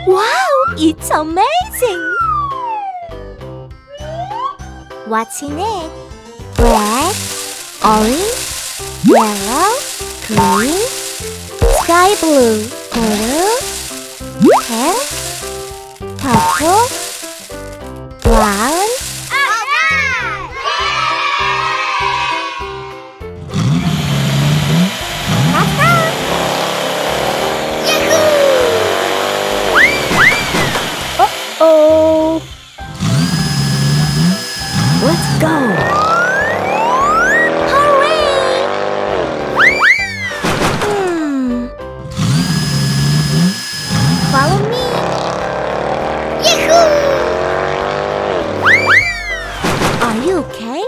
Wow, it's amazing! What's in it? Red, orange, yellow, green, sky blue, blue, pink, purple, brown. Uh-oh! Let's go! Hooray! Follow me! Yahoo! Are you okay?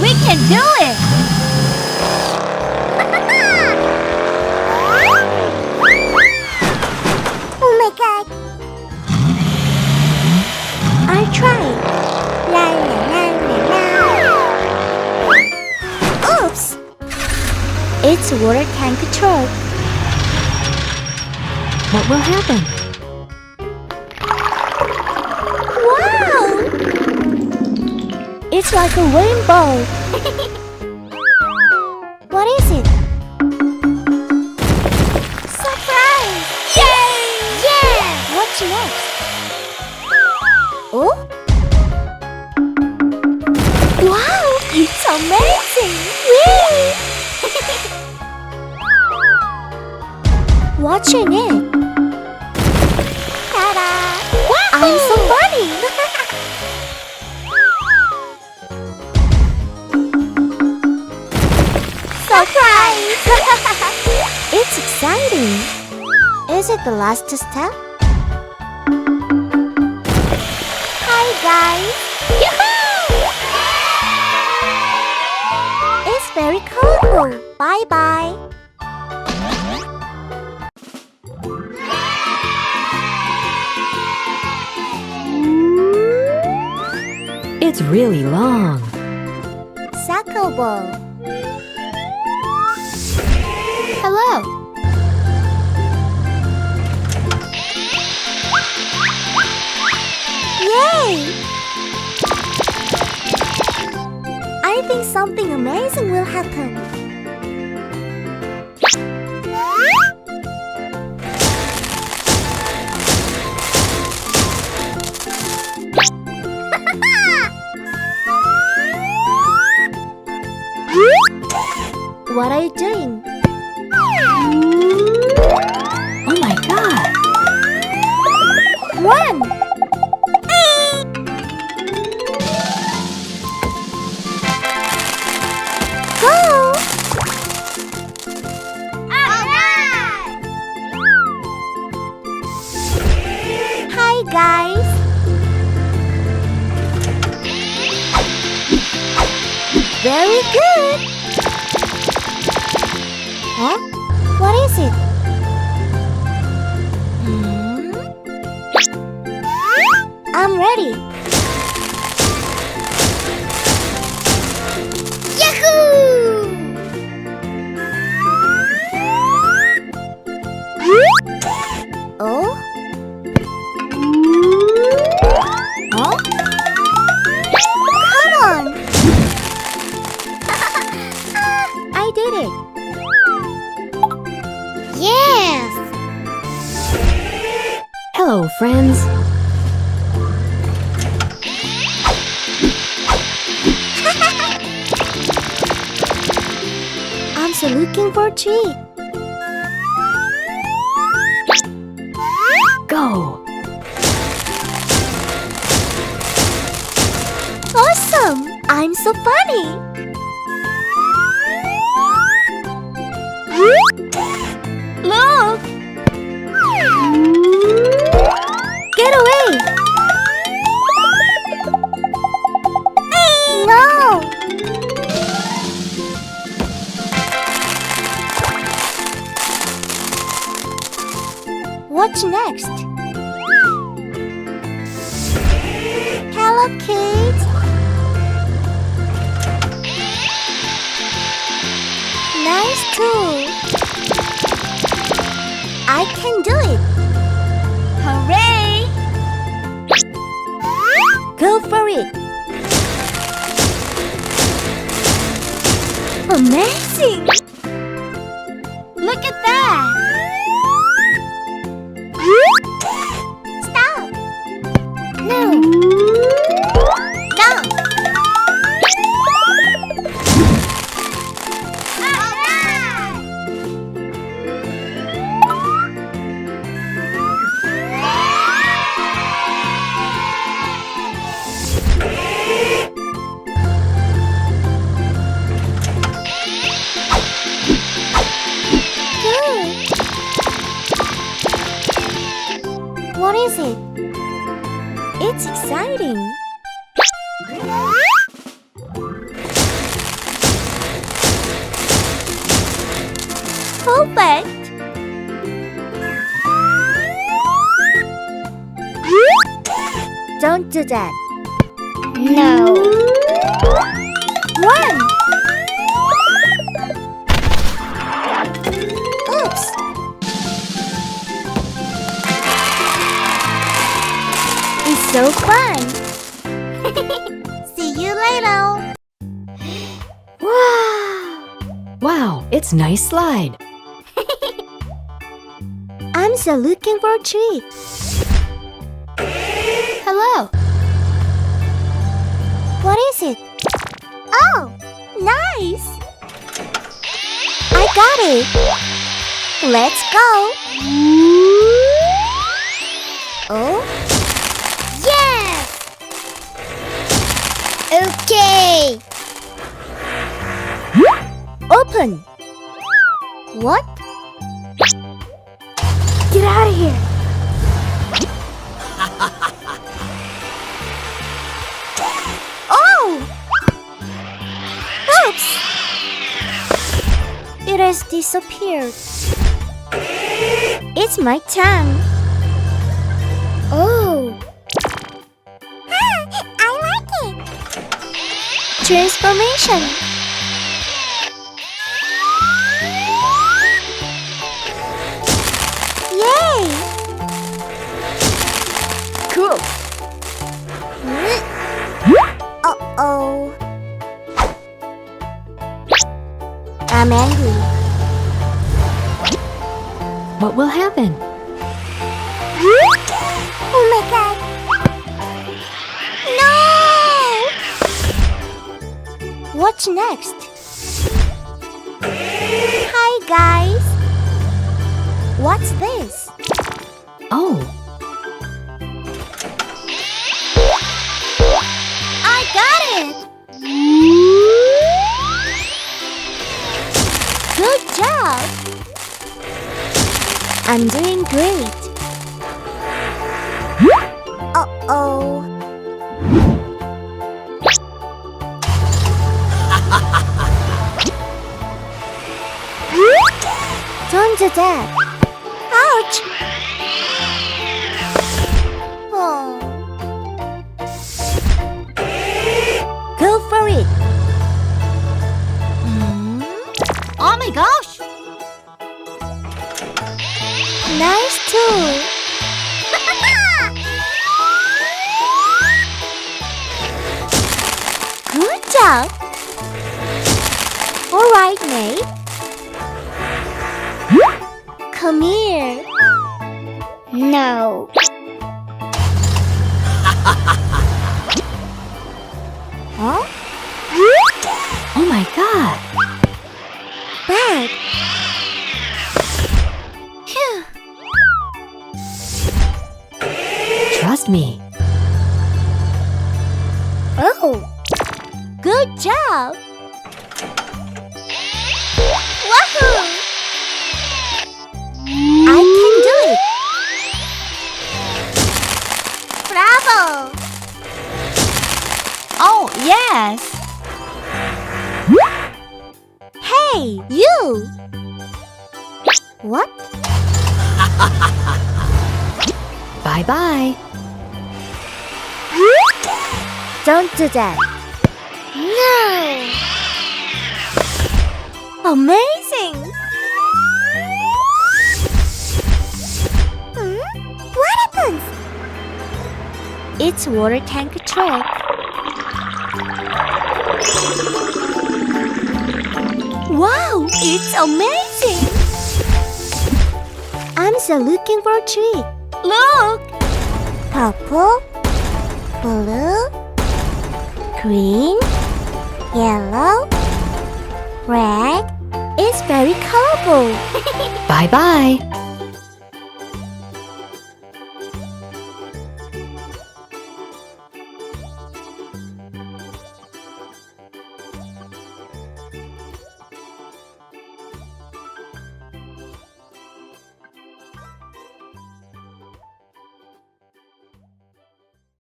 We can do it! Oh my god! I'll try! La la la la la! Oops! It's water tank control. What will happen? Wow! It's like a rainbow. What is it? Surprise! Yay! Yeah! What's next? Oh? Wow! It's amazing! Whee! What's in it? Ta-da! I'm so funny! Surprise! It's exciting! Is it the last step? Hi guys! Yahoo! It's very colorful! Bye-bye! It's really long. Soccer ball. Hello. Yay! I think something amazing will happen. What are you doing? Oh my god! Run! Go! Alright! Hi guys! Very good! Huh? What is it? I'm ready. Yahoo! Oh? Huh? Come on! I did it. Yes! Hello, friends. I'm so looking for a treat. Go! Awesome! I'm so funny! Look! Get away! No! What's next? Hello, kids! Nice tool! I can do it! it. Amazing! Look at that! Stop! No! No! What is it? It's exciting. Perfect. Don't do that. No. Run. Oops. It's so fun! See you later! Wow! Wow, it's nice slide. I'm so looking for a treat. Hello! What is it? Oh! Nice! I got it! Let's go! Oh? Yes! Okay! Open! What? Get out of here! Oh! Oops! It has disappeared. It's my tongue. Oh! I like it! Transformation! Yay! Cool! Uh-oh! I'm angry. What will happen? Oh my god! No! What's next? Hi guys! What's this? Oh, I got it! Good job! I'm doing great. Uh-oh. Don't do that. Ouch! Oh. Go for it. Oh my gosh! Nice tool. Good job. All right, Nate. Come here. No. Huh? oh my God. Bad. Phew. Trust me. Oh. Good job. Wahoo! I can do it. Bravo. Oh, yes. Hey, you. What? Bye-bye. Don't do that. No. Amazing. What happens? It's water tank track. Wow, it's amazing! I'm still looking for a tree. Look! Purple, blue, green, yellow, red. It's very colorful. Bye-bye.